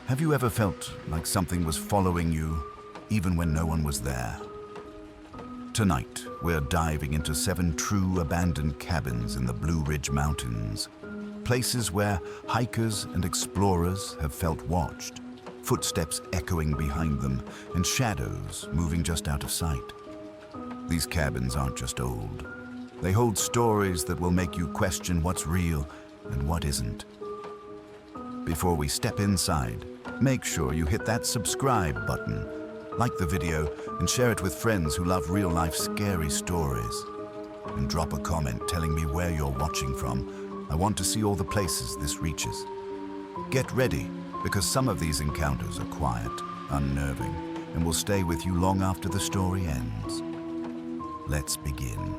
Have you ever felt like something was following you, even when no one was there? Tonight, we're diving into 7 true abandoned cabins in the Blue Ridge Mountains. Places where hikers and explorers have felt watched, footsteps echoing behind them, and shadows moving just out of sight. These cabins aren't just old. They hold stories that will make you question what's real and what isn't. Before we step inside, make sure you hit that subscribe button, like the video, and share it with friends who love real-life scary stories. And drop a comment telling me where you're watching from. I want to see all the places this reaches. Get ready, because some of these encounters are quiet, unnerving, and will stay with you long after the story ends. Let's begin.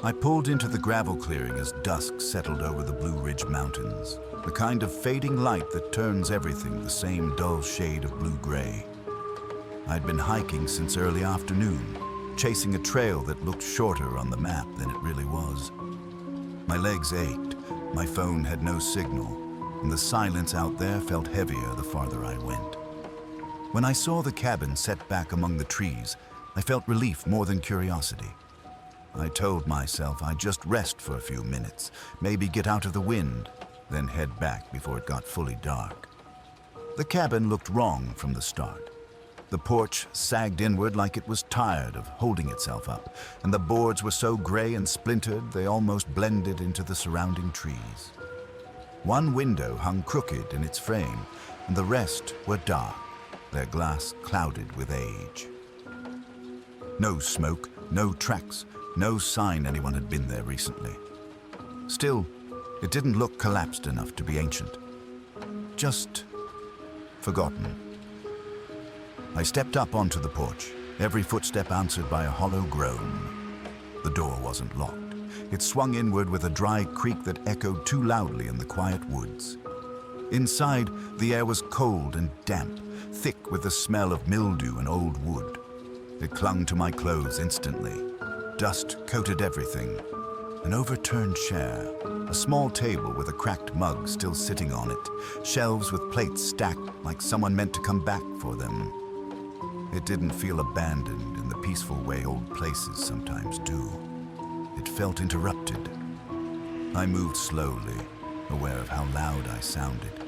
I pulled into the gravel clearing as dusk settled over the Blue Ridge Mountains, the kind of fading light that turns everything the same dull shade of blue-gray. I'd been hiking since early afternoon, chasing a trail that looked shorter on the map than it really was. My legs ached, my phone had no signal, and the silence out there felt heavier the farther I went. When I saw the cabin set back among the trees, I felt relief more than curiosity. I told myself I'd just rest for a few minutes, maybe get out of the wind, then head back before it got fully dark. The cabin looked wrong from the start. The porch sagged inward like it was tired of holding itself up, and the boards were so gray and splintered they almost blended into the surrounding trees. One window hung crooked in its frame, and the rest were dark, their glass clouded with age. No smoke, no tracks, no sign anyone had been there recently. Still, it didn't look collapsed enough to be ancient. Just forgotten. I stepped up onto the porch, every footstep answered by a hollow groan. The door wasn't locked. It swung inward with a dry creak that echoed too loudly in the quiet woods. Inside, the air was cold and damp, thick with the smell of mildew and old wood. It clung to my clothes instantly. Dust coated everything. An overturned chair, a small table with a cracked mug still sitting on it, shelves with plates stacked like someone meant to come back for them. It didn't feel abandoned in the peaceful way old places sometimes do. It felt interrupted. I moved slowly, aware of how loud I sounded.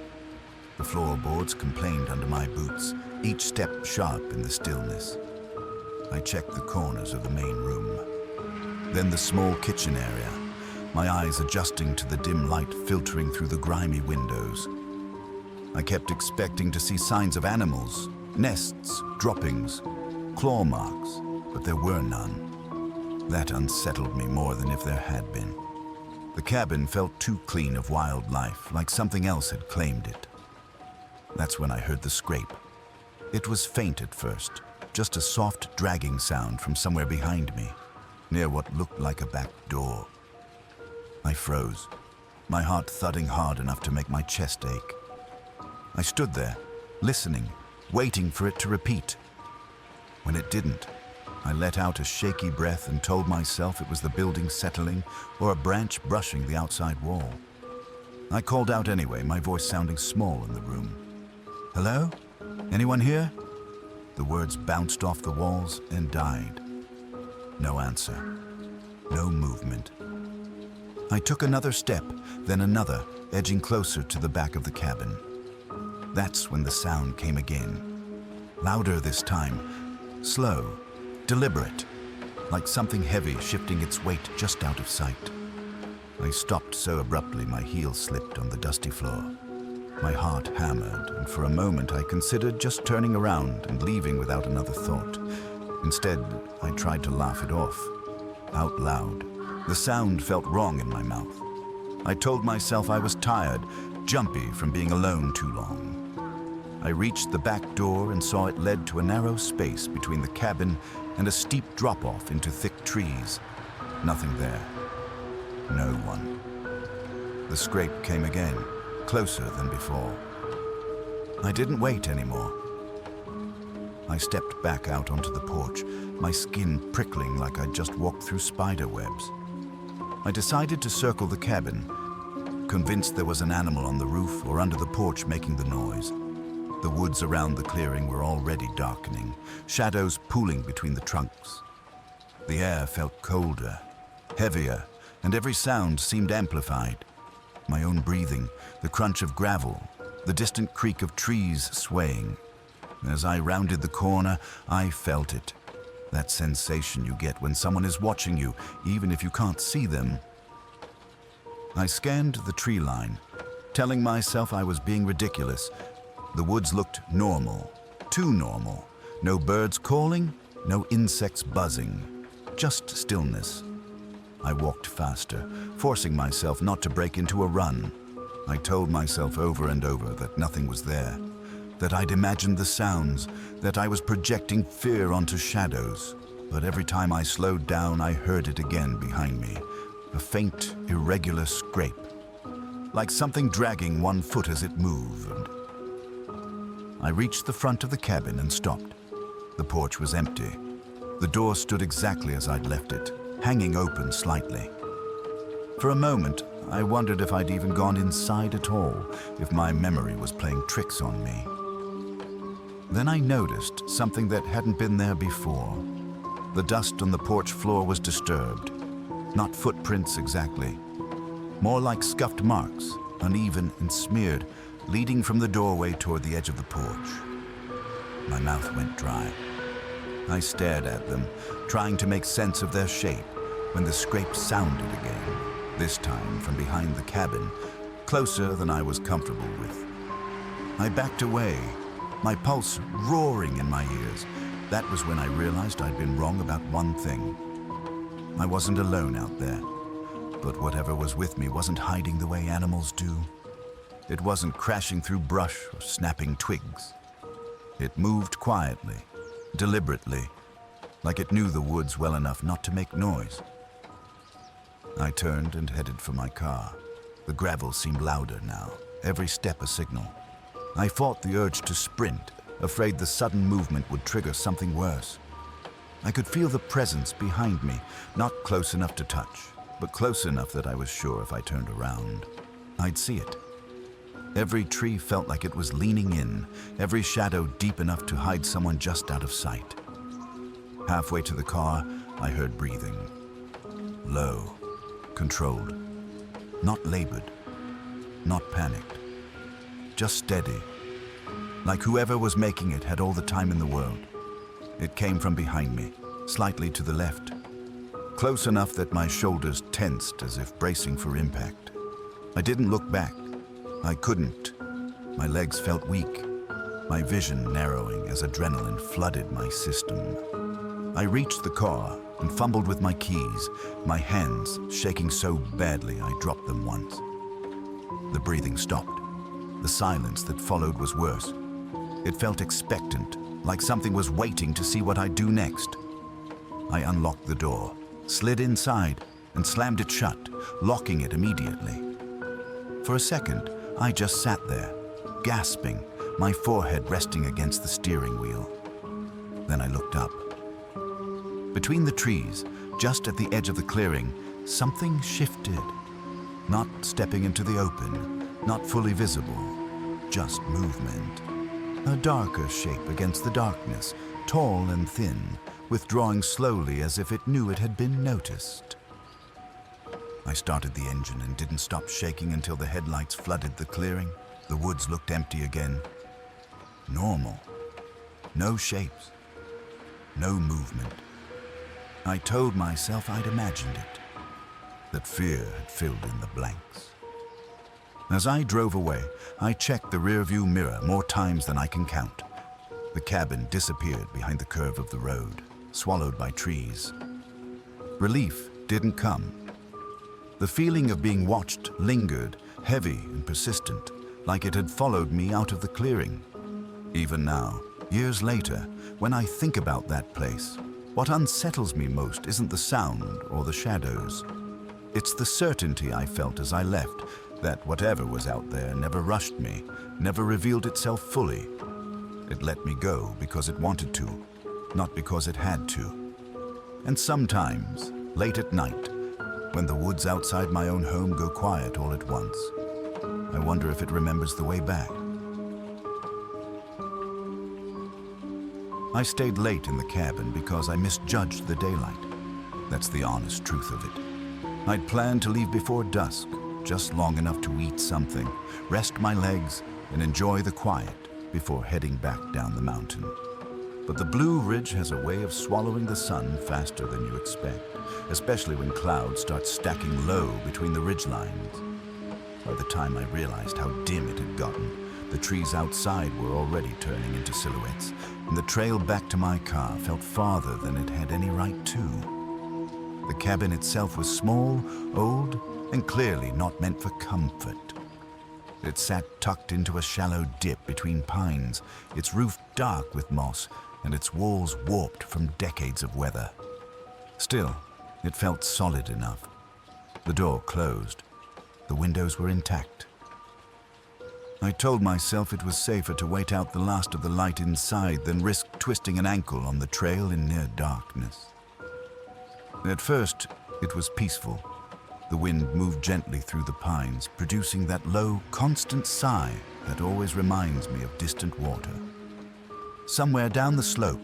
The floorboards complained under my boots, each step sharp in the stillness. I checked the corners of the main room. Then the small kitchen area, my eyes adjusting to the dim light filtering through the grimy windows. I kept expecting to see signs of animals, nests, droppings, claw marks, but there were none. That unsettled me more than if there had been. The cabin felt too clean of wildlife, like something else had claimed it. That's when I heard the scrape. It was faint at first, just a soft dragging sound from somewhere behind me, near what looked like a back door. I froze, my heart thudding hard enough to make my chest ache. I stood there, listening, waiting for it to repeat. When it didn't, I let out a shaky breath and told myself it was the building settling or a branch brushing the outside wall. I called out anyway, my voice sounding small in the room. "Hello? Anyone here?" The words bounced off the walls and died. No answer. No movement. I took another step, then another, edging closer to the back of the cabin. That's when the sound came again. Louder this time. Slow. Deliberate. Like something heavy shifting its weight just out of sight. I stopped so abruptly my heel slipped on the dusty floor. My heart hammered, and for a moment I considered just turning around and leaving without another thought. Instead, I tried to laugh it off, out loud. The sound felt wrong in my mouth. I told myself I was tired, jumpy from being alone too long. I reached the back door and saw it led to a narrow space between the cabin and a steep drop-off into thick trees. Nothing there. No one. The scrape came again, closer than before. I didn't wait anymore. I stepped back out onto the porch, my skin prickling like I'd just walked through spider webs. I decided to circle the cabin, convinced there was an animal on the roof or under the porch making the noise. The woods around the clearing were already darkening, shadows pooling between the trunks. The air felt colder, heavier, and every sound seemed amplified. My own breathing, the crunch of gravel, the distant creak of trees swaying. As I rounded the corner, I felt it. That sensation you get when someone is watching you, even if you can't see them. I scanned the tree line, telling myself I was being ridiculous. The woods looked normal, too normal. No birds calling, no insects buzzing, just stillness. I walked faster, forcing myself not to break into a run. I told myself over and over that nothing was there, that I'd imagined the sounds, that I was projecting fear onto shadows. But every time I slowed down, I heard it again behind me, a faint, irregular scrape, like something dragging one foot as it moved. I reached the front of the cabin and stopped. The porch was empty. The door stood exactly as I'd left it, hanging open slightly. For a moment, I wondered if I'd even gone inside at all, if my memory was playing tricks on me. Then I noticed something that hadn't been there before. The dust on the porch floor was disturbed. Not footprints exactly. More like scuffed marks, uneven and smeared, leading from the doorway toward the edge of the porch. My mouth went dry. I stared at them, trying to make sense of their shape, when the scrape sounded again, this time from behind the cabin, closer than I was comfortable with. I backed away, my pulse roaring in my ears. That was when I realized I'd been wrong about one thing. I wasn't alone out there, but whatever was with me wasn't hiding the way animals do. It wasn't crashing through brush or snapping twigs. It moved quietly, deliberately, like it knew the woods well enough not to make noise. I turned and headed for my car. The gravel seemed louder now, every step a signal. I fought the urge to sprint, afraid the sudden movement would trigger something worse. I could feel the presence behind me, not close enough to touch, but close enough that I was sure if I turned around, I'd see it. Every tree felt like it was leaning in, every shadow deep enough to hide someone just out of sight. Halfway to the car, I heard breathing. Low, controlled, not labored, not panicked, just steady, like whoever was making it had all the time in the world. It came from behind me, slightly to the left, close enough that my shoulders tensed as if bracing for impact. I didn't look back. I couldn't. My legs felt weak, my vision narrowing as adrenaline flooded my system. I reached the car and fumbled with my keys, my hands shaking so badly I dropped them once. The breathing stopped. The silence that followed was worse. It felt expectant, like something was waiting to see what I'd do next. I unlocked the door, slid inside, and slammed it shut, locking it immediately. For a second, I just sat there, gasping, my forehead resting against the steering wheel. Then I looked up. Between the trees, just at the edge of the clearing, something shifted. Not stepping into the open, not fully visible, just movement. A darker shape against the darkness, tall and thin, withdrawing slowly as if it knew it had been noticed. I started the engine and didn't stop shaking until the headlights flooded the clearing. The woods looked empty again. Normal. No shapes. No movement. I told myself I'd imagined it, that fear had filled in the blanks. As I drove away, I checked the rearview mirror more times than I can count. The cabin disappeared behind the curve of the road, swallowed by trees. Relief didn't come. The feeling of being watched lingered, heavy and persistent, like it had followed me out of the clearing. Even now, years later, when I think about that place, what unsettles me most isn't the sound or the shadows. It's the certainty I felt as I left, that whatever was out there never rushed me, never revealed itself fully. It let me go because it wanted to, not because it had to. And sometimes, late at night, when the woods outside my own home go quiet all at once, I wonder if it remembers the way back. I stayed late in the cabin because I misjudged the daylight. That's the honest truth of it. I'd planned to leave before dusk, just long enough to eat something, rest my legs, and enjoy the quiet before heading back down the mountain. But the Blue Ridge has a way of swallowing the sun faster than you expect, especially when clouds start stacking low between the ridge lines. By the time I realized how dim it had gotten, the trees outside were already turning into silhouettes, and the trail back to my car felt farther than it had any right to. The cabin itself was small, old, and clearly not meant for comfort. It sat tucked into a shallow dip between pines, its roof dark with moss, and its walls warped from decades of weather. Still, it felt solid enough. The door closed. The windows were intact. I told myself it was safer to wait out the last of the light inside than risk twisting an ankle on the trail in near darkness. At first, it was peaceful. The wind moved gently through the pines, producing that low, constant sigh that always reminds me of distant water. Somewhere down the slope,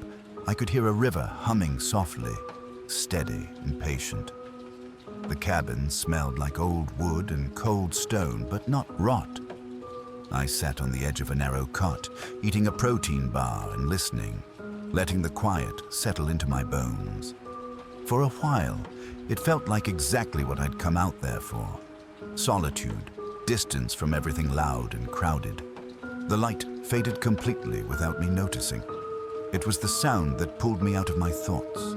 I could hear a river humming softly, steady and patient. The cabin smelled like old wood and cold stone, but not rot. I sat on the edge of a narrow cot, eating a protein bar and listening, letting the quiet settle into my bones. For a while, it felt like exactly what I'd come out there for. Solitude, distance from everything loud and crowded. The light faded completely without me noticing. It was the sound that pulled me out of my thoughts.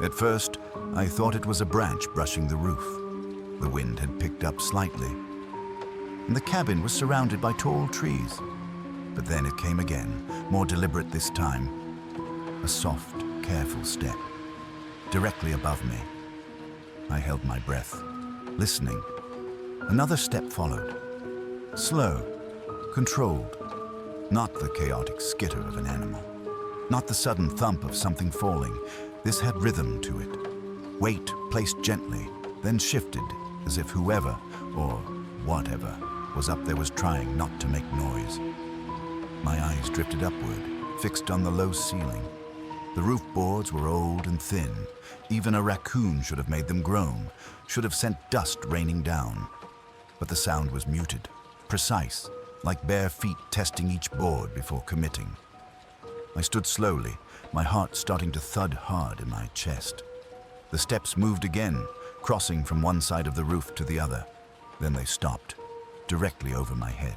At first, I thought it was a branch brushing the roof. The wind had picked up slightly, and the cabin was surrounded by tall trees. But then it came again, more deliberate this time. A soft, careful step, directly above me. I held my breath, listening. Another step followed. Slow, controlled. Not the chaotic skitter of an animal. Not the sudden thump of something falling. This had rhythm to it. Weight placed gently, then shifted as if whoever, or whatever, was up there was trying not to make noise. My eyes drifted upward, fixed on the low ceiling. The roof boards were old and thin. Even a raccoon should have made them groan, should have sent dust raining down. But the sound was muted, precise, like bare feet testing each board before committing. I stood slowly, my heart starting to thud hard in my chest. The steps moved again, crossing from one side of the roof to the other. Then they stopped, directly over my head.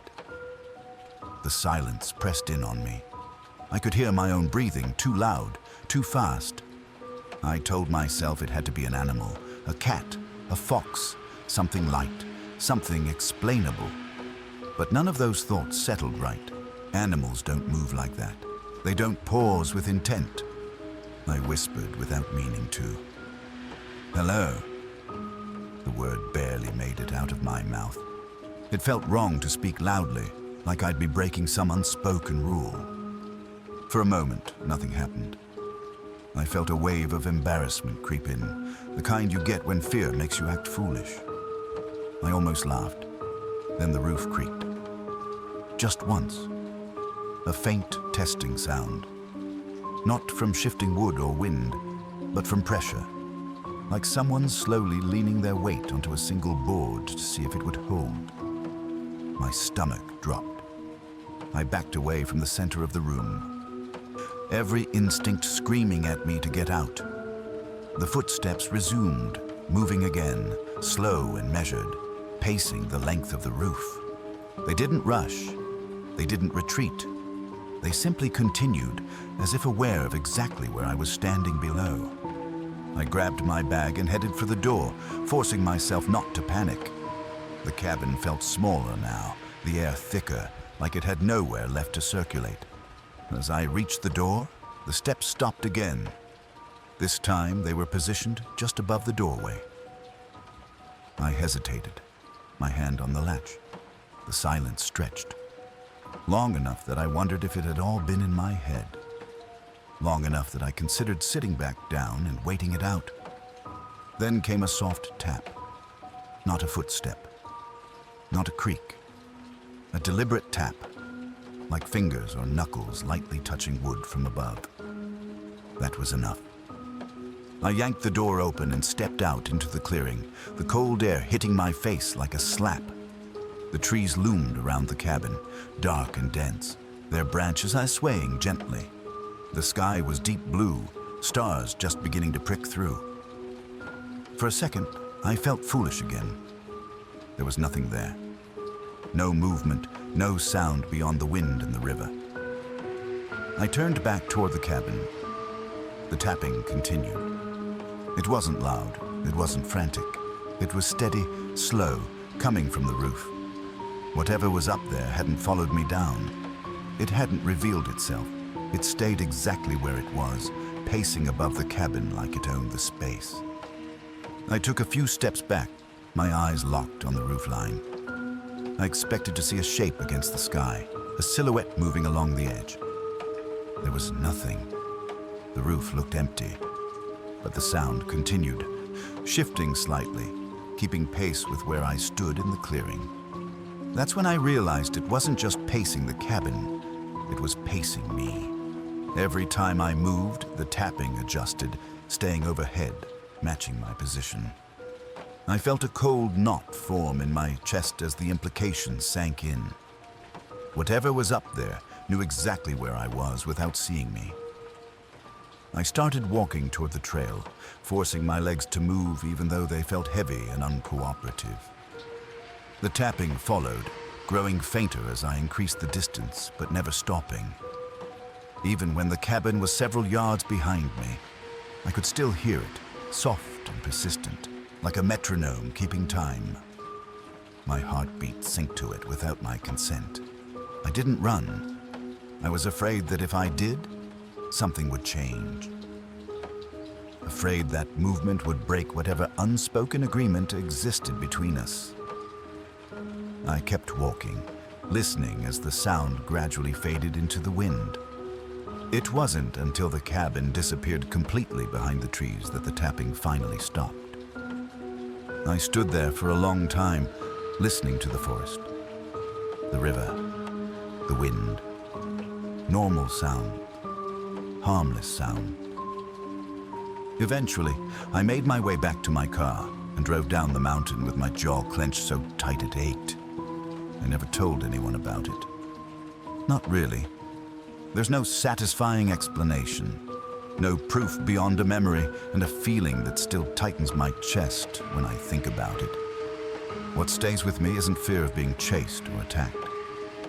The silence pressed in on me. I could hear my own breathing, too loud, too fast. I told myself it had to be an animal, a cat, a fox, something light, something explainable. But none of those thoughts settled right. Animals don't move like that. They don't pause with intent. I whispered without meaning to. Hello. The word barely made it out of my mouth. It felt wrong to speak loudly, like I'd be breaking some unspoken rule. For a moment, nothing happened. I felt a wave of embarrassment creep in, the kind you get when fear makes you act foolish. I almost laughed. Then the roof creaked. Just once. A faint testing sound. Not from shifting wood or wind, but from pressure. Like someone slowly leaning their weight onto a single board to see if it would hold. My stomach dropped. I backed away from the center of the room. Every instinct screaming at me to get out. The footsteps resumed, moving again, slow and measured, pacing the length of the roof. They didn't rush. They didn't retreat. They simply continued, as if aware of exactly where I was standing below. I grabbed my bag and headed for the door, forcing myself not to panic. The cabin felt smaller now, the air thicker, like it had nowhere left to circulate. As I reached the door, the steps stopped again. This time they were positioned just above the doorway. I hesitated, my hand on the latch. The silence stretched. Long enough that I wondered if it had all been in my head. Long enough that I considered sitting back down and waiting it out. Then came a soft tap. Not a footstep. Not a creak. A deliberate tap, like fingers or knuckles lightly touching wood from above. That was enough. I yanked the door open and stepped out into the clearing, the cold air hitting my face like a slap. The trees loomed around the cabin, dark and dense, their branches swaying gently. The sky was deep blue, stars just beginning to prick through. For a second, I felt foolish again. There was nothing there. No movement, no sound beyond the wind and the river. I turned back toward the cabin. The tapping continued. It wasn't loud, it wasn't frantic. It was steady, slow, coming from the roof. Whatever was up there hadn't followed me down. It hadn't revealed itself. It stayed exactly where it was, pacing above the cabin like it owned the space. I took a few steps back, my eyes locked on the roofline. I expected to see a shape against the sky, a silhouette moving along the edge. There was nothing. The roof looked empty, but the sound continued, shifting slightly, keeping pace with where I stood in the clearing. That's when I realized it wasn't just pacing the cabin, it was pacing me. Every time I moved, the tapping adjusted, staying overhead, matching my position. I felt a cold knot form in my chest as the implications sank in. Whatever was up there knew exactly where I was without seeing me. I started walking toward the trail, forcing my legs to move even though they felt heavy and uncooperative. The tapping followed, growing fainter as I increased the distance, but never stopping. Even when the cabin was several yards behind me, I could still hear it, soft and persistent, like a metronome keeping time. My heartbeat synced to it without my consent. I didn't run. I was afraid that if I did, something would change. Afraid that movement would break whatever unspoken agreement existed between us. I kept walking, listening as the sound gradually faded into the wind. It wasn't until the cabin disappeared completely behind the trees that the tapping finally stopped. I stood there for a long time, listening to the forest, the river, the wind. Normal sound, harmless sound. Eventually, I made my way back to my car and drove down the mountain with my jaw clenched so tight it ached. I never told anyone about it. Not really. There's no satisfying explanation. No proof beyond a memory and a feeling that still tightens my chest when I think about it. What stays with me isn't fear of being chased or attacked.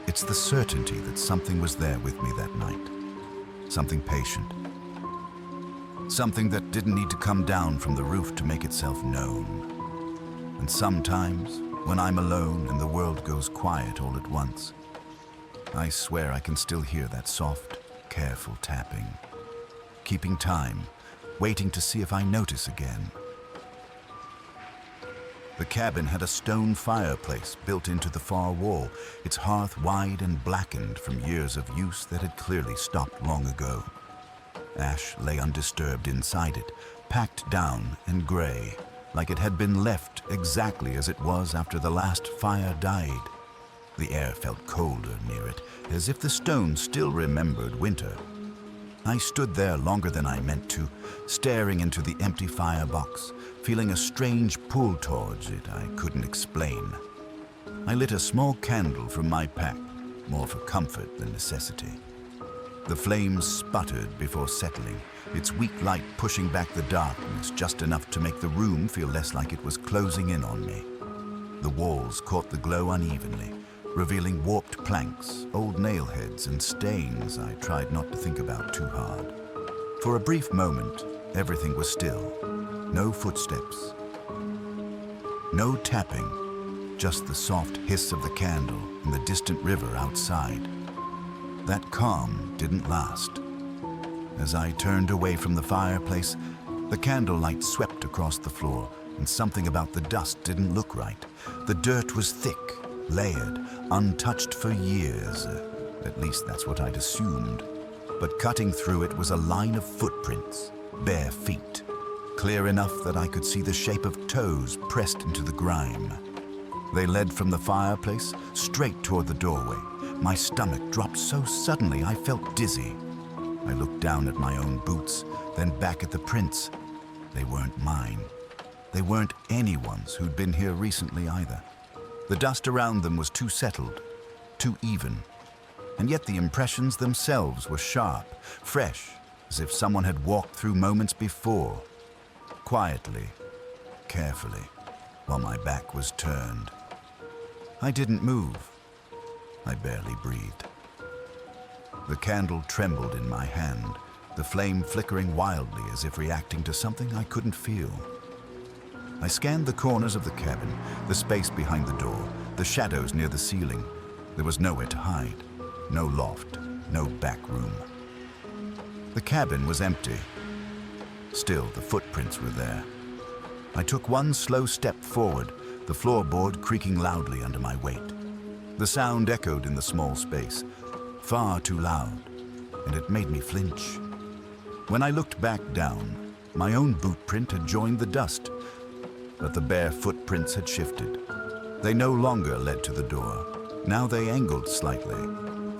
It's the certainty that something was there with me that night. Something patient. Something that didn't need to come down from the roof to make itself known. And sometimes, when I'm alone and the world goes quiet all at once, I swear I can still hear that soft, careful tapping. Keeping time, waiting to see if I notice again. The cabin had a stone fireplace built into the far wall, its hearth wide and blackened from years of use that had clearly stopped long ago. Ash lay undisturbed inside it, packed down and gray, like it had been left exactly as it was after the last fire died. The air felt colder near it, as if the stone still remembered winter. I stood there longer than I meant to, staring into the empty firebox, feeling a strange pull towards it I couldn't explain. I lit a small candle from my pack, more for comfort than necessity. The flames sputtered before settling, its weak light pushing back the darkness just enough to make the room feel less like it was closing in on me. The walls caught the glow unevenly, revealing warped planks, old nail heads, and stains I tried not to think about too hard. For a brief moment, everything was still. No footsteps. No tapping, just the soft hiss of the candle and the distant river outside. That calm didn't last. As I turned away from the fireplace, the candlelight swept across the floor, and something about the dust didn't look right. The dirt was thick, layered, untouched for years. At least that's what I'd assumed. But cutting through it was a line of footprints, bare feet, clear enough that I could see the shape of toes pressed into the grime. They led from the fireplace straight toward the doorway. My stomach dropped so suddenly I felt dizzy. I looked down at my own boots, then back at the prints. They weren't mine. They weren't anyone's who'd been here recently either. The dust around them was too settled, too even. And yet the impressions themselves were sharp, fresh, as if someone had walked through moments before, quietly, carefully, while my back was turned. I didn't move. I barely breathed. The candle trembled in my hand, the flame flickering wildly as if reacting to something I couldn't feel. I scanned the corners of the cabin, the space behind the door, the shadows near the ceiling. There was nowhere to hide, no loft, no back room. The cabin was empty. Still, the footprints were there. I took one slow step forward, the floorboard creaking loudly under my weight. The sound echoed in the small space, far too loud, and it made me flinch. When I looked back down, my own boot print had joined the dust, but the bare footprints had shifted. They no longer led to the door. Now they angled slightly,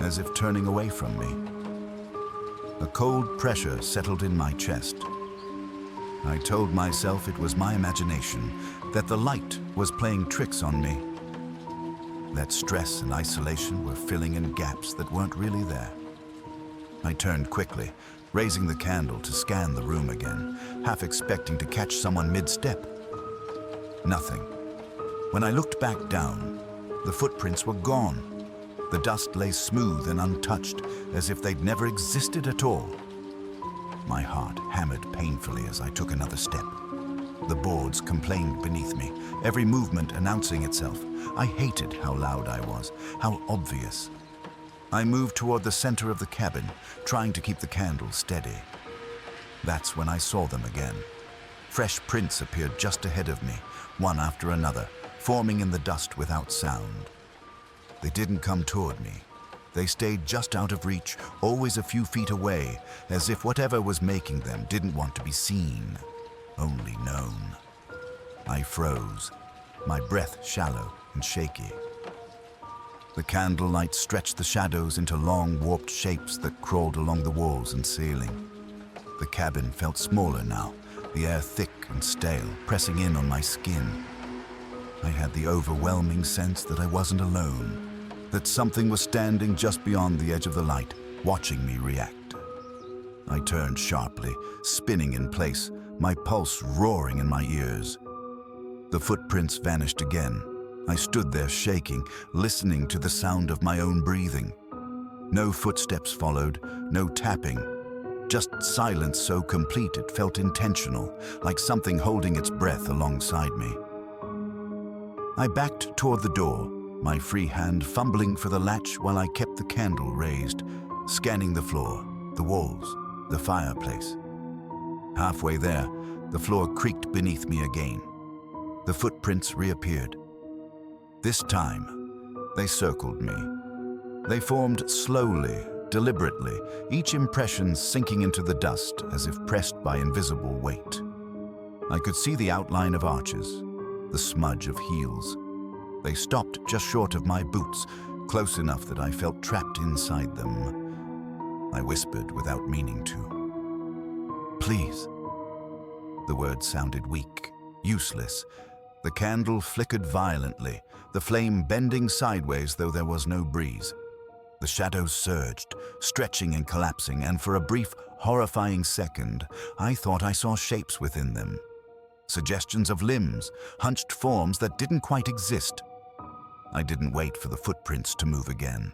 as if turning away from me. A cold pressure settled in my chest. I told myself it was my imagination, that the light was playing tricks on me, that stress and isolation were filling in gaps that weren't really there. I turned quickly, raising the candle to scan the room again, half expecting to catch someone mid-step. Nothing. When I looked back down, the footprints were gone. The dust lay smooth and untouched, as if they'd never existed at all. My heart hammered painfully as I took another step. The boards complained beneath me, every movement announcing itself. I hated how loud I was, how obvious. I moved toward the center of the cabin, trying to keep the candle steady. That's when I saw them again. Fresh prints appeared just ahead of me, one after another, forming in the dust without sound. They didn't come toward me. They stayed just out of reach, always a few feet away, as if whatever was making them didn't want to be seen, only known. I froze, my breath shallow and shaky. The candlelight stretched the shadows into long, warped shapes that crawled along the walls and ceiling. The cabin felt smaller now, the air thick and stale, pressing in on my skin. I had the overwhelming sense that I wasn't alone, that something was standing just beyond the edge of the light, watching me react. I turned sharply, spinning in place, my pulse roaring in my ears. The footprints vanished again. I stood there shaking, listening to the sound of my own breathing. No footsteps followed, no tapping, just silence so complete it felt intentional, like something holding its breath alongside me. I backed toward the door, my free hand fumbling for the latch while I kept the candle raised, scanning the floor, the walls, the fireplace. Halfway there, the floor creaked beneath me again. The footprints reappeared. This time, they circled me. They formed slowly, deliberately, each impression sinking into the dust as if pressed by invisible weight. I could see the outline of arches, the smudge of heels. They stopped just short of my boots, close enough that I felt trapped inside them. I whispered without meaning to. "Please." The words sounded weak, useless. The candle flickered violently, the flame bending sideways though there was no breeze. The shadows surged, stretching and collapsing, and for a brief, horrifying second, I thought I saw shapes within them. Suggestions of limbs, hunched forms that didn't quite exist. I didn't wait for the footprints to move again.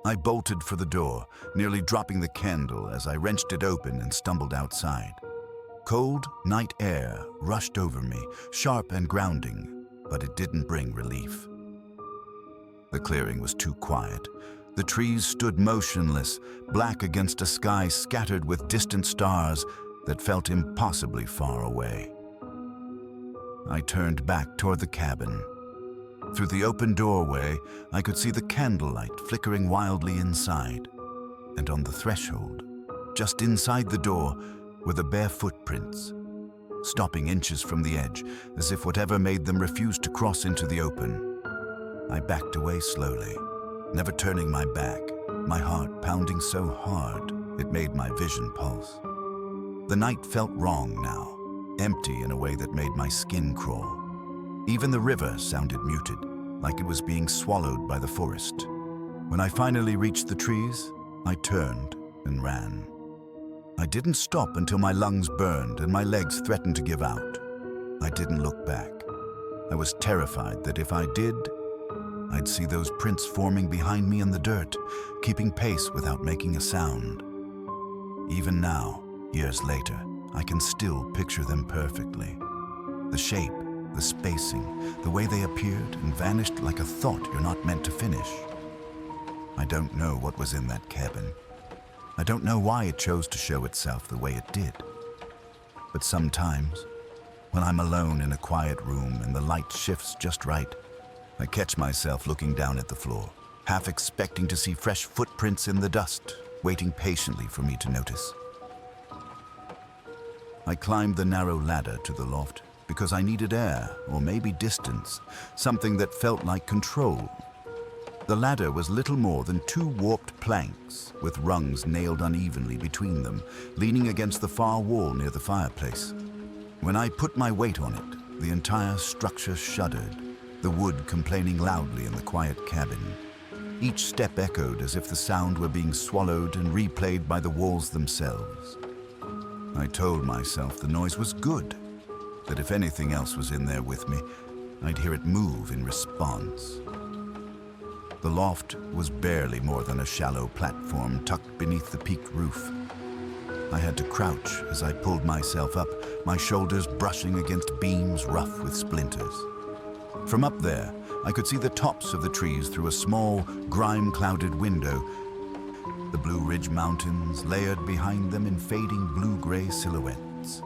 I bolted for the door, nearly dropping the candle as I wrenched it open and stumbled outside. Cold night air rushed over me, sharp and grounding, but it didn't bring relief. The clearing was too quiet. The trees stood motionless, black against a sky scattered with distant stars that felt impossibly far away. I turned back toward the cabin. Through the open doorway, I could see the candlelight flickering wildly inside. And on the threshold, just inside the door, were the bare footprints, stopping inches from the edge, as if whatever made them refused to cross into the open. I backed away slowly, never turning my back, my heart pounding so hard it made my vision pulse. The night felt wrong now, empty in a way that made my skin crawl. Even the river sounded muted, like it was being swallowed by the forest. When I finally reached the trees, I turned and ran. I didn't stop until my lungs burned and my legs threatened to give out. I didn't look back. I was terrified that if I did, I'd see those prints forming behind me in the dirt, keeping pace without making a sound. Even now, years later, I can still picture them perfectly. The shape, the spacing, the way they appeared and vanished like a thought you're not meant to finish. I don't know what was in that cabin. I don't know why it chose to show itself the way it did. But sometimes, when I'm alone in a quiet room and the light shifts just right, I catch myself looking down at the floor, half expecting to see fresh footprints in the dust, waiting patiently for me to notice. I climbed the narrow ladder to the loft because I needed air, or maybe distance, something that felt like control. The ladder was little more than 2 warped planks with rungs nailed unevenly between them, leaning against the far wall near the fireplace. When I put my weight on it, the entire structure shuddered, the wood complaining loudly in the quiet cabin. Each step echoed as if the sound were being swallowed and replayed by the walls themselves. I told myself the noise was good, that if anything else was in there with me, I'd hear it move in response. The loft was barely more than a shallow platform tucked beneath the peaked roof. I had to crouch as I pulled myself up, my shoulders brushing against beams rough with splinters. From up there, I could see the tops of the trees through a small, grime-clouded window. The Blue Ridge Mountains layered behind them in fading blue-gray silhouettes.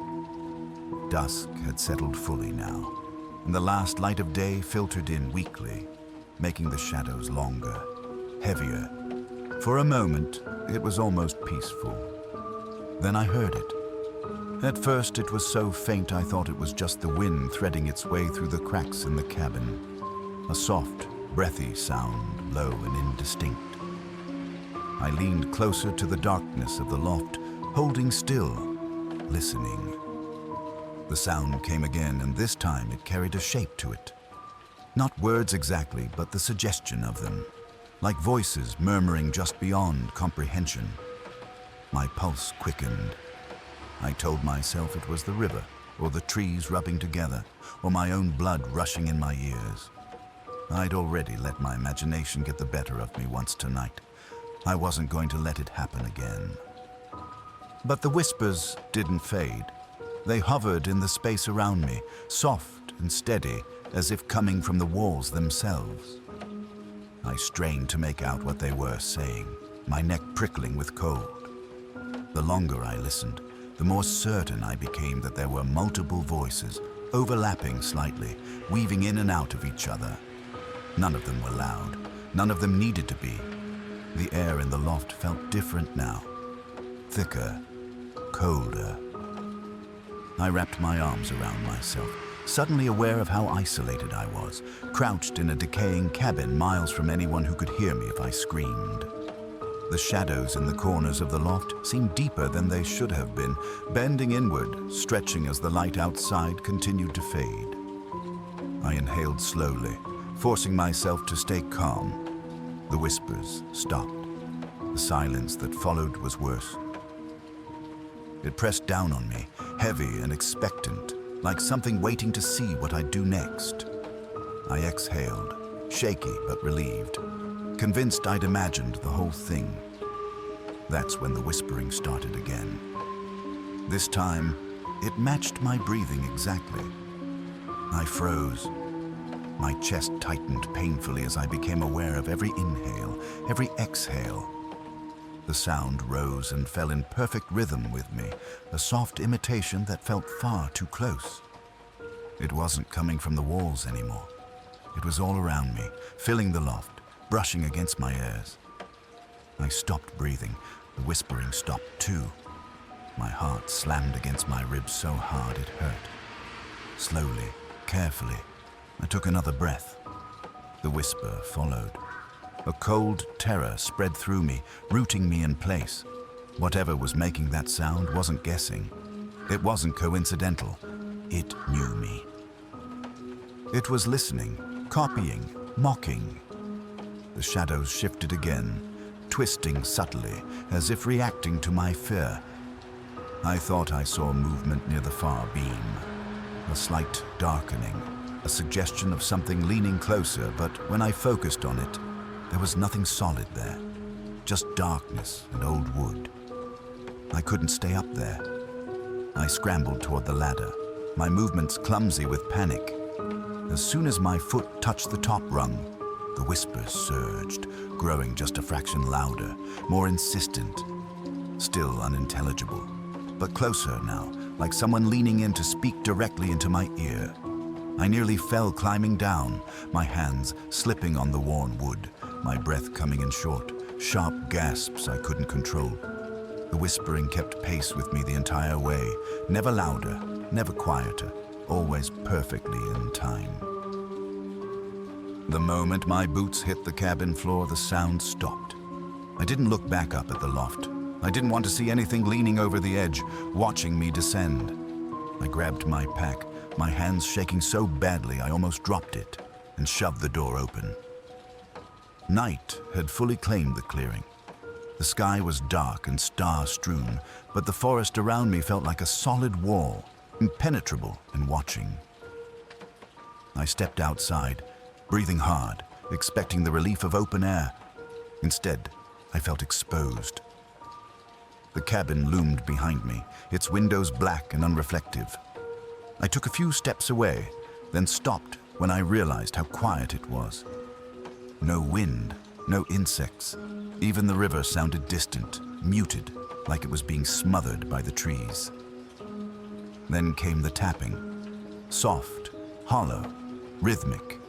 Dusk had settled fully now, and the last light of day filtered in weakly, making the shadows longer, heavier. For a moment, it was almost peaceful. Then I heard it. At first, it was so faint I thought it was just the wind threading its way through the cracks in the cabin. A soft, breathy sound, low and indistinct. I leaned closer to the darkness of the loft, holding still, listening. The sound came again, and this time it carried a shape to it. Not words exactly, but the suggestion of them, like voices murmuring just beyond comprehension. My pulse quickened. I told myself it was the river, or the trees rubbing together, or my own blood rushing in my ears. I'd already let my imagination get the better of me once tonight. I wasn't going to let it happen again. But the whispers didn't fade. They hovered in the space around me, soft and steady, as if coming from the walls themselves. I strained to make out what they were saying, my neck prickling with cold. The longer I listened, the more certain I became that there were multiple voices, overlapping slightly, weaving in and out of each other. None of them were loud. None of them needed to be. The air in the loft felt different now. Thicker, colder. I wrapped my arms around myself, suddenly aware of how isolated I was, crouched in a decaying cabin miles from anyone who could hear me if I screamed. The shadows in the corners of the loft seemed deeper than they should have been, bending inward, stretching as the light outside continued to fade. I inhaled slowly, forcing myself to stay calm. The whispers stopped. The silence that followed was worse. It pressed down on me, heavy and expectant, like something waiting to see what I'd do next. I exhaled, shaky but relieved, convinced I'd imagined the whole thing. That's when the whispering started again. This time, it matched my breathing exactly. I froze. My chest tightened painfully as I became aware of every inhale, every exhale. The sound rose and fell in perfect rhythm with me, a soft imitation that felt far too close. It wasn't coming from the walls anymore. It was all around me, filling the loft, brushing against my ears. I stopped breathing. The whispering stopped too. My heart slammed against my ribs so hard it hurt. Slowly, carefully, I took another breath. The whisper followed. A cold terror spread through me, rooting me in place. Whatever was making that sound wasn't guessing. It wasn't coincidental. It knew me. It was listening, copying, mocking. The shadows shifted again, twisting subtly, as if reacting to my fear. I thought I saw movement near the far beam. A slight darkening, a suggestion of something leaning closer, but when I focused on it, there was nothing solid there. Just darkness and old wood. I couldn't stay up there. I scrambled toward the ladder, my movements clumsy with panic. As soon as my foot touched the top rung, the whispers surged, growing just a fraction louder, more insistent. Still unintelligible, but closer now, like someone leaning in to speak directly into my ear. I nearly fell climbing down, my hands slipping on the worn wood, my breath coming in short, sharp gasps I couldn't control. The whispering kept pace with me the entire way, never louder, never quieter, always perfectly in time. The moment my boots hit the cabin floor, the sound stopped. I didn't look back up at the loft. I didn't want to see anything leaning over the edge, watching me descend. I grabbed my pack, my hands shaking so badly I almost dropped it, and shoved the door open. Night had fully claimed the clearing. The sky was dark and star-strewn, but the forest around me felt like a solid wall, impenetrable and watching. I stepped outside, breathing hard, expecting the relief of open air. Instead, I felt exposed. The cabin loomed behind me, its windows black and unreflective. I took a few steps away, then stopped when I realized how quiet it was. No wind, no insects. Even the river sounded distant, muted, like it was being smothered by the trees. Then came the tapping. Soft, hollow, rhythmic.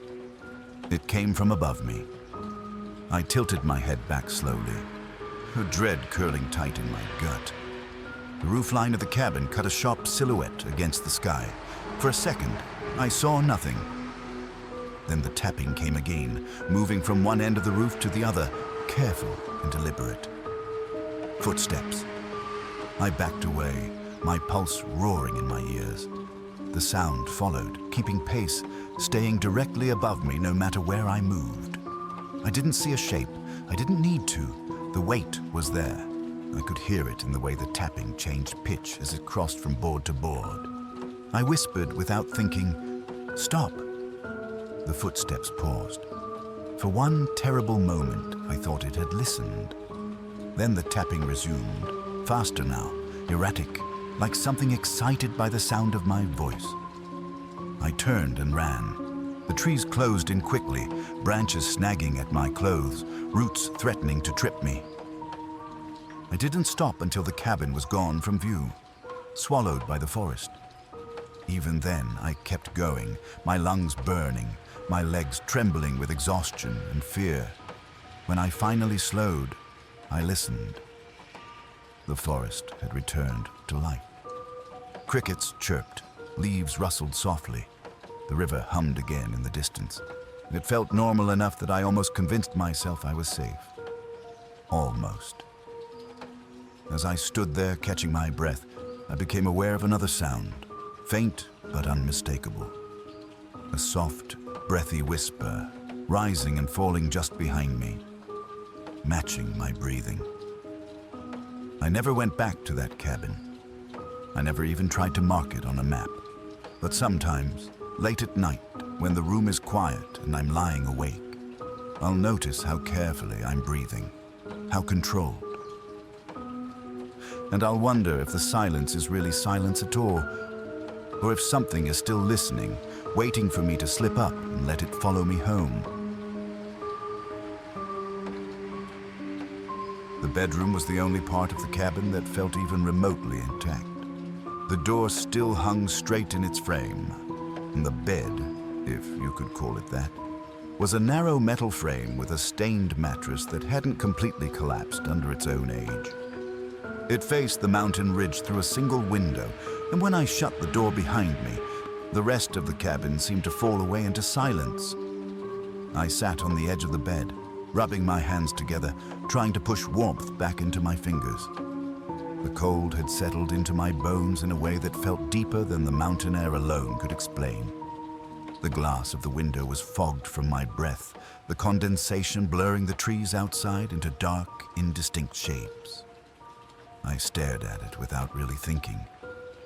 It came from above me. I tilted my head back slowly, a dread curling tight in my gut. The roofline of the cabin cut a sharp silhouette against the sky. For a second, I saw nothing. Then the tapping came again, moving from one end of the roof to the other, careful and deliberate. Footsteps. I backed away, my pulse roaring in my ears. The sound followed, keeping pace, staying directly above me no matter where I moved. I didn't see a shape. I didn't need to. The weight was there. I could hear it in the way the tapping changed pitch as it crossed from board to board. I whispered without thinking, "Stop." The footsteps paused. For one terrible moment, I thought it had listened. Then the tapping resumed, faster now, erratic, like something excited by the sound of my voice. I turned and ran. The trees closed in quickly, branches snagging at my clothes, roots threatening to trip me. I didn't stop until the cabin was gone from view, swallowed by the forest. Even then, I kept going, my lungs burning, my legs trembling with exhaustion and fear. When I finally slowed, I listened. The forest had returned to life. Crickets chirped, leaves rustled softly. The river hummed again in the distance. It felt normal enough that I almost convinced myself I was safe. Almost. As I stood there catching my breath, I became aware of another sound, faint but unmistakable. A soft, breathy whisper, rising and falling just behind me, matching my breathing. I never went back to that cabin. I never even tried to mark it on a map. But sometimes, late at night, when the room is quiet and I'm lying awake, I'll notice how carefully I'm breathing, how controlled. And I'll wonder if the silence is really silence at all, or if something is still listening, waiting for me to slip up and let it follow me home. The bedroom was the only part of the cabin that felt even remotely intact. The door still hung straight in its frame, and the bed, if you could call it that, was a narrow metal frame with a stained mattress that hadn't completely collapsed under its own age. It faced the mountain ridge through a single window, and when I shut the door behind me, the rest of the cabin seemed to fall away into silence. I sat on the edge of the bed, rubbing my hands together, trying to push warmth back into my fingers. The cold had settled into my bones in a way that felt deeper than the mountain air alone could explain. The glass of the window was fogged from my breath, the condensation blurring the trees outside into dark, indistinct shapes. I stared at it without really thinking,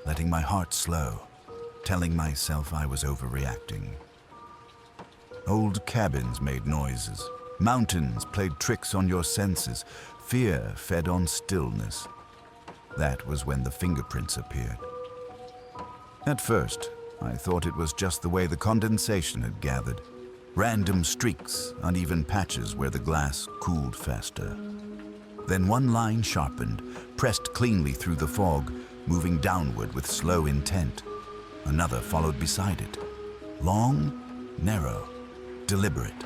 letting my heart slow, telling myself I was overreacting. Old cabins made noises. Mountains played tricks on your senses. Fear fed on stillness. That was when the fingerprints appeared. At first, I thought it was just the way the condensation had gathered. Random streaks, uneven patches where the glass cooled faster. Then one line sharpened, pressed cleanly through the fog, moving downward with slow intent. Another followed beside it. Long, narrow, deliberate.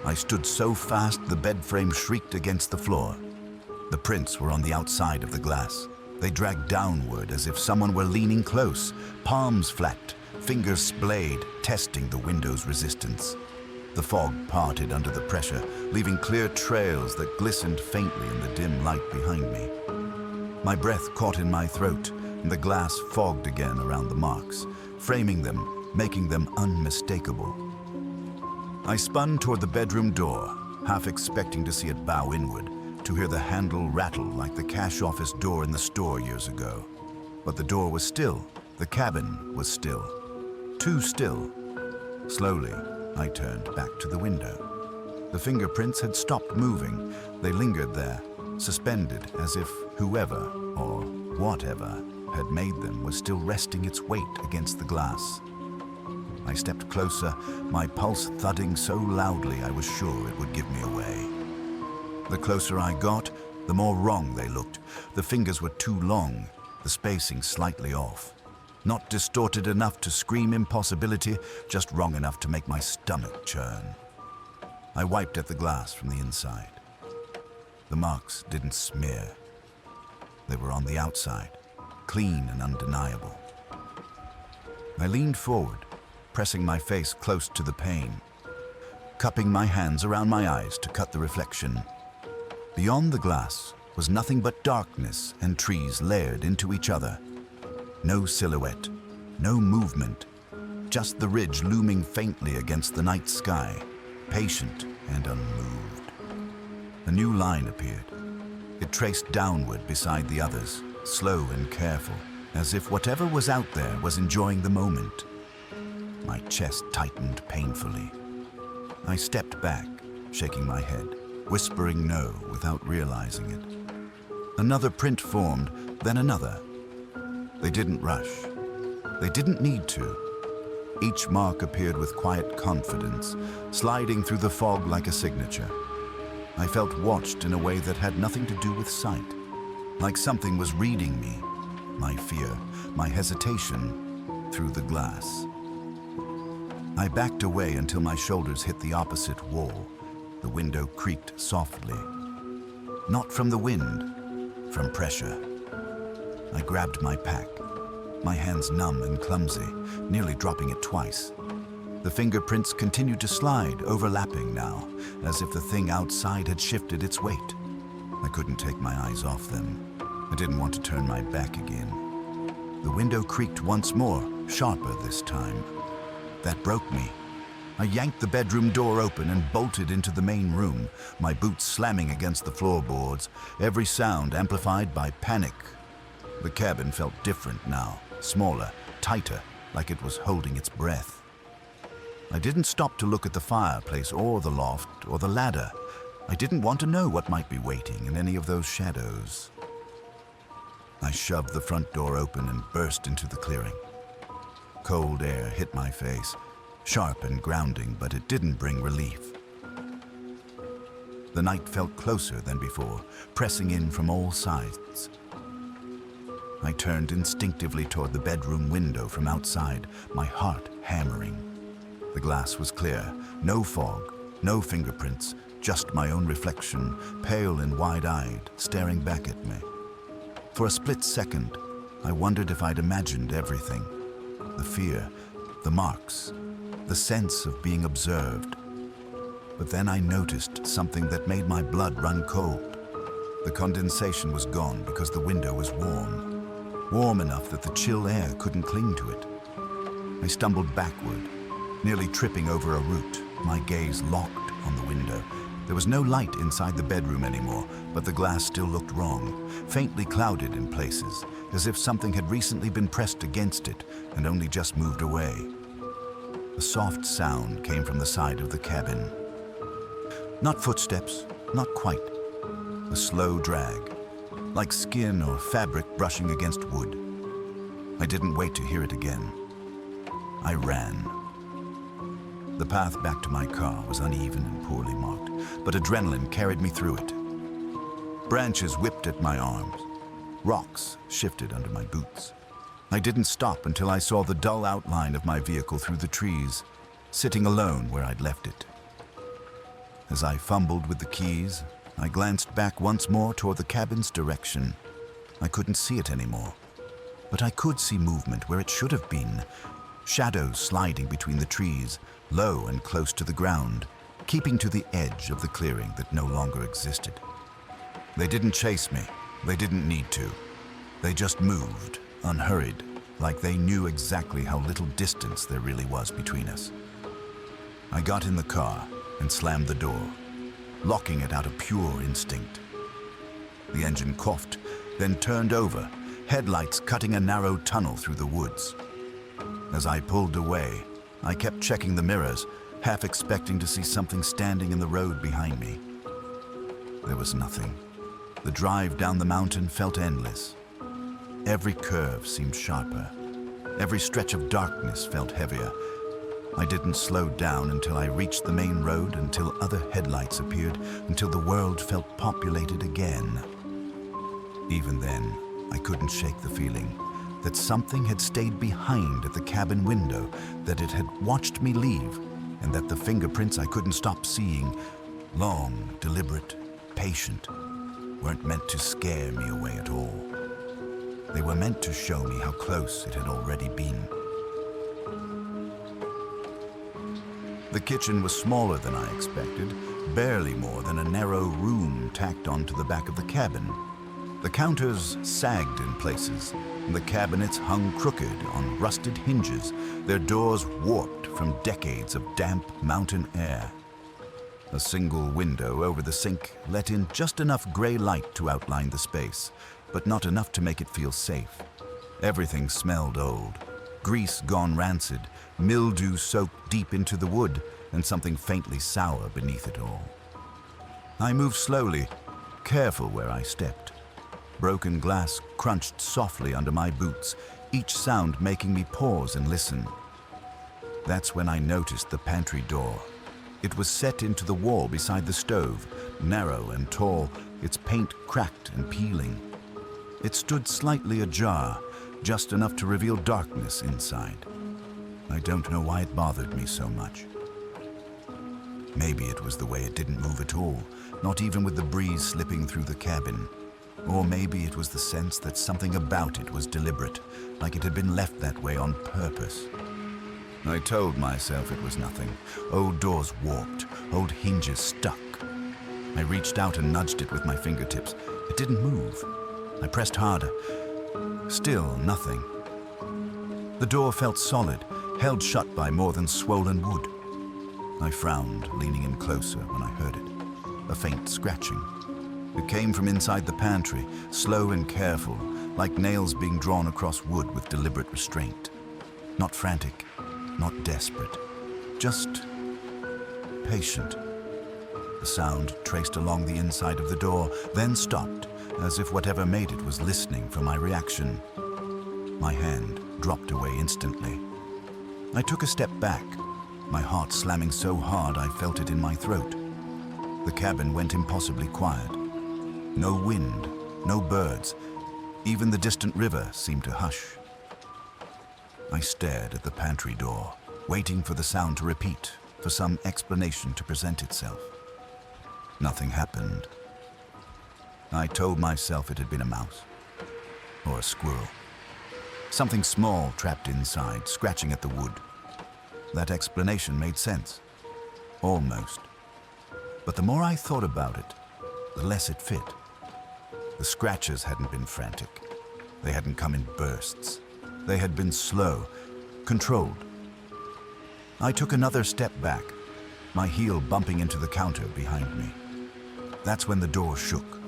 I stood so fast the bed frame shrieked against the floor. The prints were on the outside of the glass. They dragged downward as if someone were leaning close, palms flapped, fingers splayed, testing the window's resistance. The fog parted under the pressure, leaving clear trails that glistened faintly in the dim light behind me. My breath caught in my throat, and the glass fogged again around the marks, framing them, making them unmistakable. I spun toward the bedroom door, half expecting to see it bow inward, to hear the handle rattle like the cash office door in the store years ago. But the door was still, the cabin was still. Too still. Slowly, I turned back to the window. The fingerprints had stopped moving. They lingered there, suspended as if whoever, or whatever, had made them was still resting its weight against the glass. I stepped closer, my pulse thudding so loudly I was sure it would give me away. The closer I got, the more wrong they looked. The fingers were too long, the spacing slightly off. Not distorted enough to scream impossibility, just wrong enough to make my stomach churn. I wiped at the glass from the inside. The marks didn't smear. They were on the outside, clean and undeniable. I leaned forward, pressing my face close to the pane, cupping my hands around my eyes to cut the reflection. Beyond the glass was nothing but darkness and trees layered into each other. No silhouette, no movement, just the ridge looming faintly against the night sky, patient and unmoved. A new line appeared. It traced downward beside the others, slow and careful, as if whatever was out there was enjoying the moment. My chest tightened painfully. I stepped back, shaking my head, whispering no without realizing it. Another print formed, then another. They didn't rush. They didn't need to. Each mark appeared with quiet confidence, sliding through the fog like a signature. I felt watched in a way that had nothing to do with sight, like something was reading me, my fear, my hesitation, through the glass. I backed away until my shoulders hit the opposite wall. The window creaked softly. Not from the wind, from pressure. I grabbed my pack, my hands numb and clumsy, nearly dropping it twice. The fingerprints continued to slide, overlapping now, as if the thing outside had shifted its weight. I couldn't take my eyes off them. I didn't want to turn my back again. The window creaked once more, sharper this time. That broke me. I yanked the bedroom door open and bolted into the main room, my boots slamming against the floorboards, every sound amplified by panic. The cabin felt different now, smaller, tighter, like it was holding its breath. I didn't stop to look at the fireplace or the loft or the ladder. I didn't want to know what might be waiting in any of those shadows. I shoved the front door open and burst into the clearing. Cold air hit my face, sharp and grounding, but it didn't bring relief. The night felt closer than before, pressing in from all sides. I turned instinctively toward the bedroom window from outside, my heart hammering. The glass was clear, no fog, no fingerprints, just my own reflection, pale and wide-eyed, staring back at me. For a split second, I wondered if I'd imagined everything. The fear, the marks, the sense of being observed. But then I noticed something that made my blood run cold. The condensation was gone because the window was warm. Warm enough that the chill air couldn't cling to it. I stumbled backward, nearly tripping over a root, my gaze locked on the window. There was no light inside the bedroom anymore, but the glass still looked wrong, faintly clouded in places, as if something had recently been pressed against it and only just moved away. A soft sound came from the side of the cabin. Not footsteps, not quite. A slow drag, like skin or fabric brushing against wood. I didn't wait to hear it again. I ran. The path back to my car was uneven and poorly marked, but adrenaline carried me through it. Branches whipped at my arms. Rocks shifted under my boots. I didn't stop until I saw the dull outline of my vehicle through the trees, sitting alone where I'd left it. As I fumbled with the keys, I glanced back once more toward the cabin's direction. I couldn't see it anymore, but I could see movement where it should have been. Shadows sliding between the trees, low and close to the ground, keeping to the edge of the clearing that no longer existed. They didn't chase me. They didn't need to. They just moved, unhurried, like they knew exactly how little distance there really was between us. I got in the car and slammed the door, locking it out of pure instinct. The engine coughed, then turned over, headlights cutting a narrow tunnel through the woods. As I pulled away, I kept checking the mirrors, half expecting to see something standing in the road behind me. There was nothing. The drive down the mountain felt endless. Every curve seemed sharper. Every stretch of darkness felt heavier. I didn't slow down until I reached the main road, until other headlights appeared, until the world felt populated again. Even then, I couldn't shake the feeling that something had stayed behind at the cabin window, that it had watched me leave, and that the fingerprints I couldn't stop seeing, long, deliberate, patient, weren't meant to scare me away at all. They were meant to show me how close it had already been. The kitchen was smaller than I expected, barely more than a narrow room tacked onto the back of the cabin. The counters sagged in places, and the cabinets hung crooked on rusted hinges, their doors warped from decades of damp mountain air. A single window over the sink let in just enough gray light to outline the space, but not enough to make it feel safe. Everything smelled old. Grease gone rancid, mildew soaked deep into the wood, and something faintly sour beneath it all. I moved slowly, careful where I stepped. Broken glass crunched softly under my boots, each sound making me pause and listen. That's when I noticed the pantry door. It was set into the wall beside the stove, narrow and tall, its paint cracked and peeling. It stood slightly ajar, just enough to reveal darkness inside. I don't know why it bothered me so much. Maybe it was the way it didn't move at all, not even with the breeze slipping through the cabin. Or maybe it was the sense that something about it was deliberate, like it had been left that way on purpose. I told myself it was nothing. Old doors warped, old hinges stuck. I reached out and nudged it with my fingertips. It didn't move. I pressed harder. Still nothing. The door felt solid, held shut by more than swollen wood. I frowned, leaning in closer when I heard it. A faint scratching. It came from inside the pantry, slow and careful, like nails being drawn across wood with deliberate restraint. Not frantic, not desperate, just patient. The sound traced along the inside of the door, then stopped, as if whatever made it was listening for my reaction. My hand dropped away instantly. I took a step back, my heart slamming so hard I felt it in my throat. The cabin went impossibly quiet. No wind, no birds. Even the distant river seemed to hush. I stared at the pantry door, waiting for the sound to repeat, for some explanation to present itself. Nothing happened. I told myself it had been a mouse, or a squirrel. Something small trapped inside, scratching at the wood. That explanation made sense. Almost. But the more I thought about it, the less it fit. The scratches hadn't been frantic. They hadn't come in bursts. They had been slow, controlled. I took another step back, my heel bumping into the counter behind me. That's when the door shook.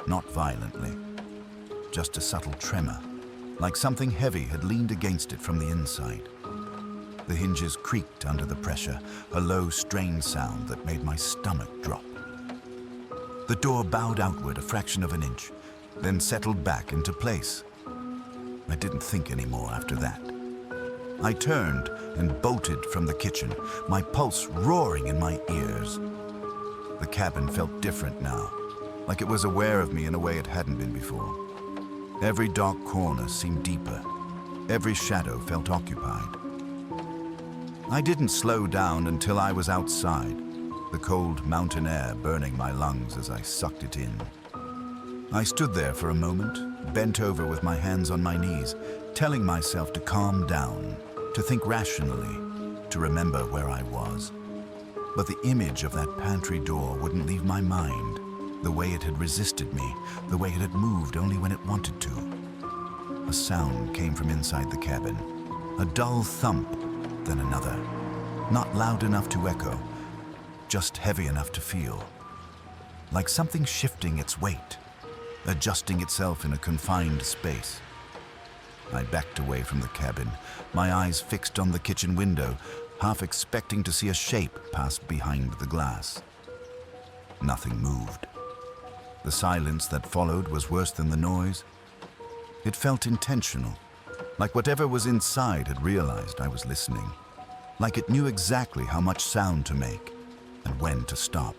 Not violently, just a subtle tremor, like something heavy had leaned against it from the inside. The hinges creaked under the pressure, a low, strained sound that made my stomach drop. The door bowed outward a fraction of an inch, then settled back into place. I didn't think anymore after that. I turned and bolted from the kitchen, my pulse roaring in my ears. The cabin felt different now, like it was aware of me in a way it hadn't been before. Every dark corner seemed deeper. Every shadow felt occupied. I didn't slow down until I was outside, the cold mountain air burning my lungs as I sucked it in. I stood there for a moment, bent over with my hands on my knees, telling myself to calm down, to think rationally, to remember where I was. But the image of that pantry door wouldn't leave my mind, the way it had resisted me, the way it had moved only when it wanted to. A sound came from inside the cabin, a dull thump, then another. Not loud enough to echo, just heavy enough to feel. Like something shifting its weight, adjusting itself in a confined space. I backed away from the cabin, my eyes fixed on the kitchen window, half expecting to see a shape pass behind the glass. Nothing moved. The silence that followed was worse than the noise. It felt intentional, like whatever was inside had realized I was listening, like it knew exactly how much sound to make and when to stop.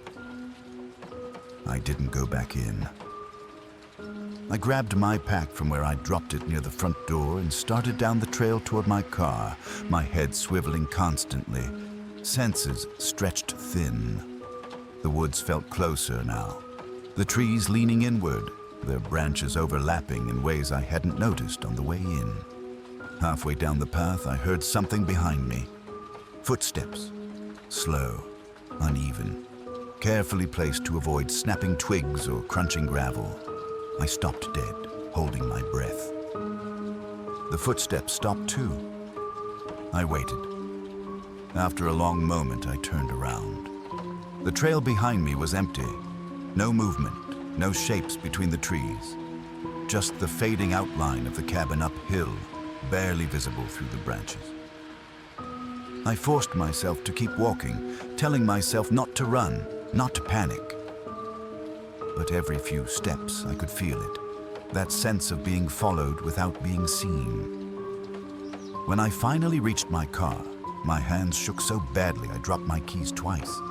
I didn't go back in. I grabbed my pack from where I'd dropped it near the front door and started down the trail toward my car, my head swiveling constantly, senses stretched thin. The woods felt closer now, the trees leaning inward, their branches overlapping in ways I hadn't noticed on the way in. Halfway down the path, I heard something behind me. Footsteps, slow, uneven, carefully placed to avoid snapping twigs or crunching gravel. I stopped dead, holding my breath. The footsteps stopped too. I waited. After a long moment, I turned around. The trail behind me was empty. No movement, no shapes between the trees. Just the fading outline of the cabin uphill, barely visible through the branches. I forced myself to keep walking, telling myself not to run, not to panic. But every few steps, I could feel it, that sense of being followed without being seen. When I finally reached my car, my hands shook so badly I dropped my keys twice.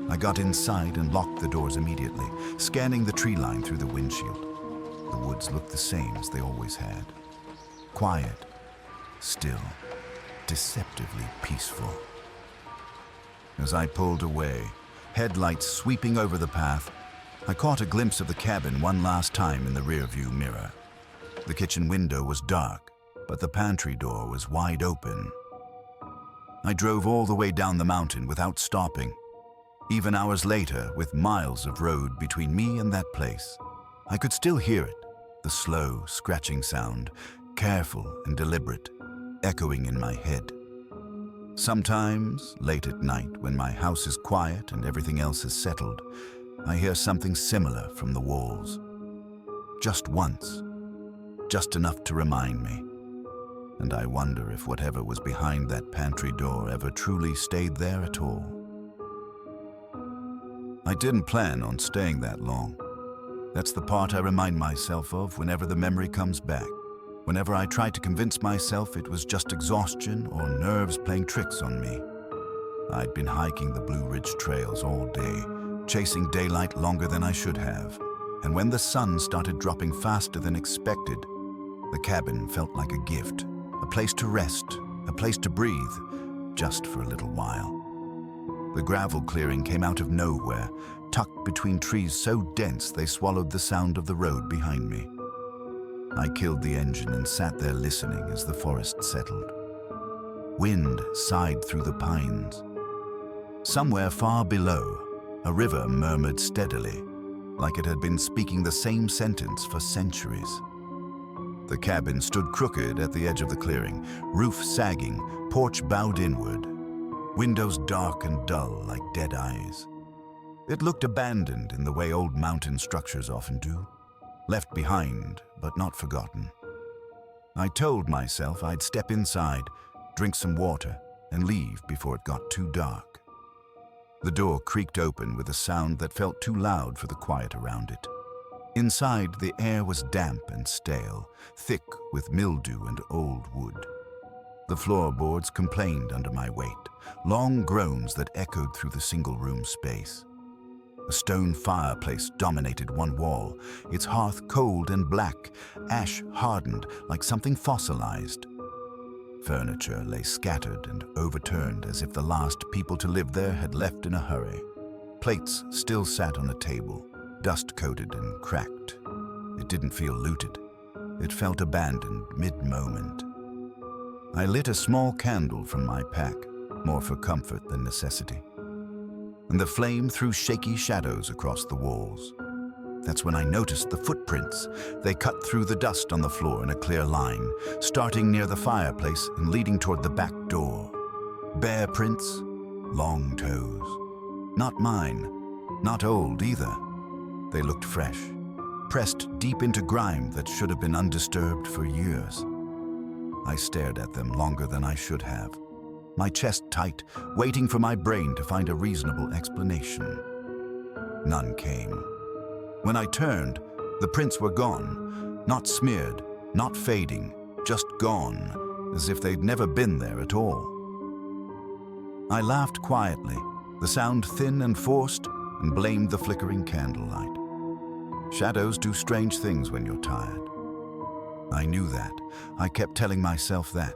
I got inside and locked the doors immediately, scanning the tree line through the windshield. The woods looked the same as they always had. Quiet, still, deceptively peaceful. As I pulled away, headlights sweeping over the path, I caught a glimpse of the cabin one last time in the rearview mirror. The kitchen window was dark, but the pantry door was wide open. I drove all the way down the mountain without stopping. Even hours later, with miles of road between me and that place, I could still hear it, the slow, scratching sound, careful and deliberate, echoing in my head. Sometimes, late at night, when my house is quiet and everything else is settled, I hear something similar from the walls. Just once, just enough to remind me. And I wonder if whatever was behind that pantry door ever truly stayed there at all. I didn't plan on staying that long. That's the part I remind myself of whenever the memory comes back. Whenever I try to convince myself it was just exhaustion or nerves playing tricks on me. I'd been hiking the Blue Ridge trails all day, chasing daylight longer than I should have. And when the sun started dropping faster than expected, the cabin felt like a gift, a place to rest, a place to breathe, just for a little while. The gravel clearing came out of nowhere, tucked between trees so dense they swallowed the sound of the road behind me. I killed the engine and sat there listening as the forest settled. Wind sighed through the pines. Somewhere far below, A river murmured steadily, like it had been speaking the same sentence for centuries. The cabin stood crooked at the edge of the clearing, roof sagging, porch bowed inward, windows dark and dull like dead eyes. It looked abandoned in the way old mountain structures often do, left behind but not forgotten. I told myself I'd step inside, drink some water, and leave before it got too dark. The door creaked open with a sound that felt too loud for the quiet around it. Inside, the air was damp and stale, thick with mildew and old wood. The floorboards complained under my weight, long groans that echoed through the single-room space. A stone fireplace dominated one wall, its hearth cold and black, ash hardened like something fossilized. Furniture lay scattered and overturned as if the last people to live there had left in a hurry. Plates still sat on a table, dust-coated and cracked. It didn't feel looted. It felt abandoned mid-moment. I lit a small candle from my pack, more for comfort than necessity. And the flame threw shaky shadows across the walls. That's when I noticed the footprints. They cut through the dust on the floor in a clear line, starting near the fireplace and leading toward the back door. Bare prints, long toes. Not mine, not old either. They looked fresh, pressed deep into grime that should have been undisturbed for years. I stared at them longer than I should have, my chest tight, waiting for my brain to find a reasonable explanation. None came. When I turned, the prints were gone, not smeared, not fading, just gone, as if they'd never been there at all. I laughed quietly, the sound thin and forced, and blamed the flickering candlelight. Shadows do strange things when you're tired. I knew that. I kept telling myself that.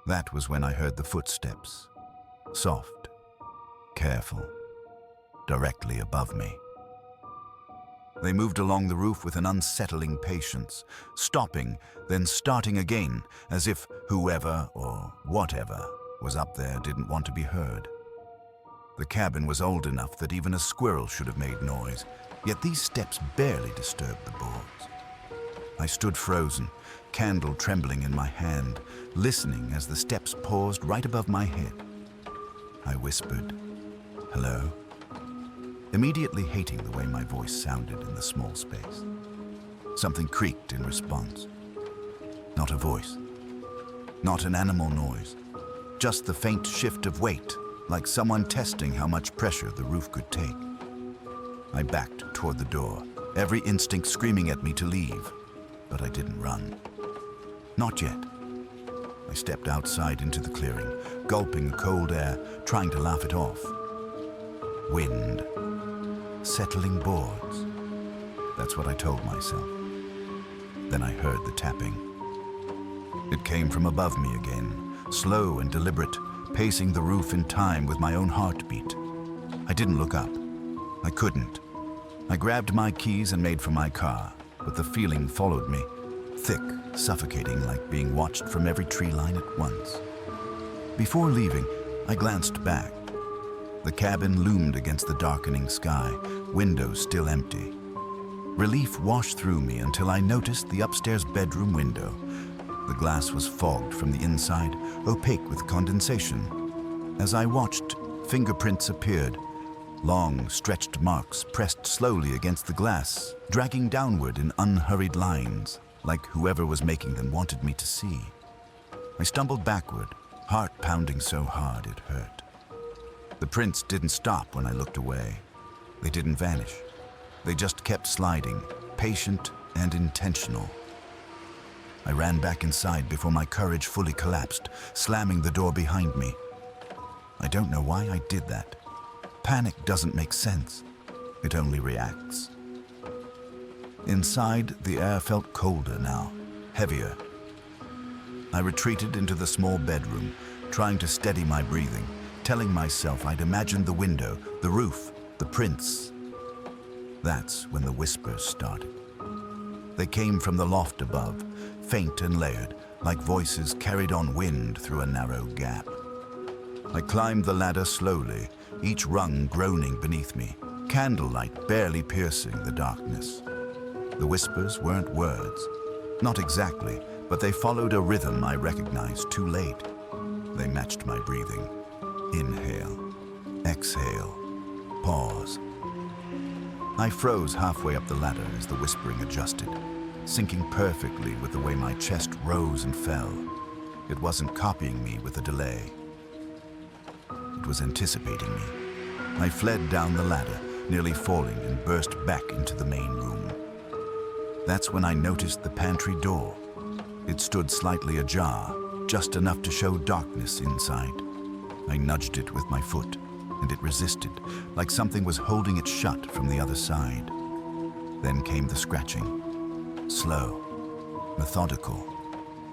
That was when I heard the footsteps, soft, careful, directly above me. They moved along the roof with an unsettling patience, stopping, then starting again, as if whoever or whatever was up there didn't want to be heard. The cabin was old enough that even a squirrel should have made noise, yet these steps barely disturbed the boards. I stood frozen, candle trembling in my hand, listening as the steps paused right above my head. I whispered, "Hello?" immediately hating the way my voice sounded in the small space. Something creaked in response. Not a voice, not an animal noise, just the faint shift of weight, like someone testing how much pressure the roof could take. I backed toward the door, every instinct screaming at me to leave, but I didn't run. Not yet. I stepped outside into the clearing, gulping the cold air, trying to laugh it off. Wind. Settling boards. That's what I told myself. Then I heard the tapping. It came from above me again, slow and deliberate, pacing the roof in time with my own heartbeat. I didn't look up. I couldn't. I grabbed my keys and made for my car, but the feeling followed me, thick, suffocating, like being watched from every tree line at once. Before leaving, I glanced back. The cabin loomed against the darkening sky, windows still empty. Relief washed through me until I noticed the upstairs bedroom window. The glass was fogged from the inside, opaque with condensation. As I watched, fingerprints appeared, long, stretched marks pressed slowly against the glass, dragging downward in unhurried lines, like whoever was making them wanted me to see. I stumbled backward, heart pounding so hard it hurt. The prints didn't stop when I looked away. They didn't vanish. They just kept sliding, patient and intentional. I ran back inside before my courage fully collapsed, slamming the door behind me. I don't know why I did that. Panic doesn't make sense. It only reacts. Inside, the air felt colder now, heavier. I retreated into the small bedroom, trying to steady my breathing, telling myself I'd imagined the window, the roof, the prints. That's when the whispers started. They came from the loft above, faint and layered, like voices carried on wind through a narrow gap. I climbed the ladder slowly, each rung groaning beneath me, candlelight barely piercing the darkness. The whispers weren't words. Not exactly, but they followed a rhythm I recognized too late. They matched my breathing. Inhale, exhale, pause. I froze halfway up the ladder as the whispering adjusted, syncing perfectly with the way my chest rose and fell. It wasn't copying me with a delay. It was anticipating me. I fled down the ladder, nearly falling, and burst back into the main room. That's when I noticed the pantry door. It stood slightly ajar, just enough to show darkness inside. I nudged it with my foot, and it resisted, like something was holding it shut from the other side. Then came the scratching. Slow, methodical,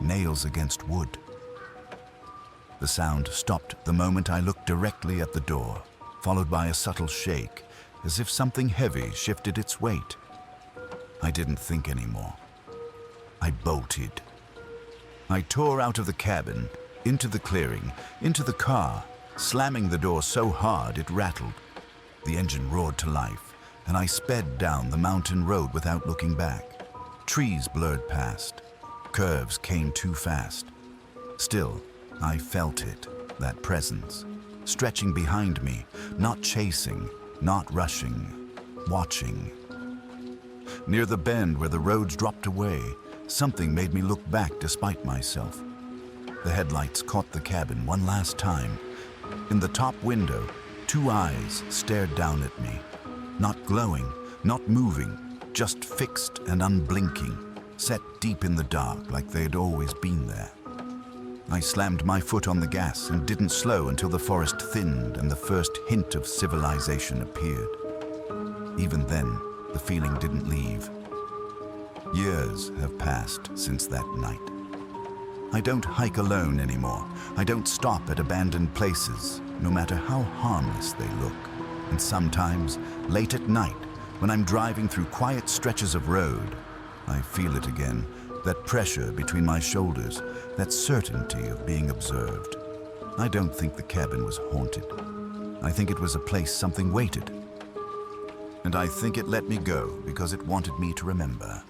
nails against wood. The sound stopped the moment I looked directly at the door, followed by a subtle shake, as if something heavy shifted its weight. I didn't think anymore. I bolted. I tore out of the cabin, into the clearing, into the car, slamming the door so hard it rattled. The engine roared to life, and I sped down the mountain road without looking back. Trees blurred past. Curves came too fast. Still, I felt it, that presence, stretching behind me, not chasing, not rushing, watching. Near the bend where the roads dropped away, something made me look back despite myself. The headlights caught the cabin one last time. In the top window, two eyes stared down at me. Not glowing, not moving, just fixed and unblinking, set deep in the dark like they had always been there. I slammed my foot on the gas and didn't slow until the forest thinned and the first hint of civilization appeared. Even then, the feeling didn't leave. Years have passed since that night. I don't hike alone anymore. I don't stop at abandoned places, no matter how harmless they look. And sometimes, late at night, when I'm driving through quiet stretches of road, I feel it again, that pressure between my shoulders, that certainty of being observed. I don't think the cabin was haunted. I think it was a place something waited. And I think it let me go because it wanted me to remember.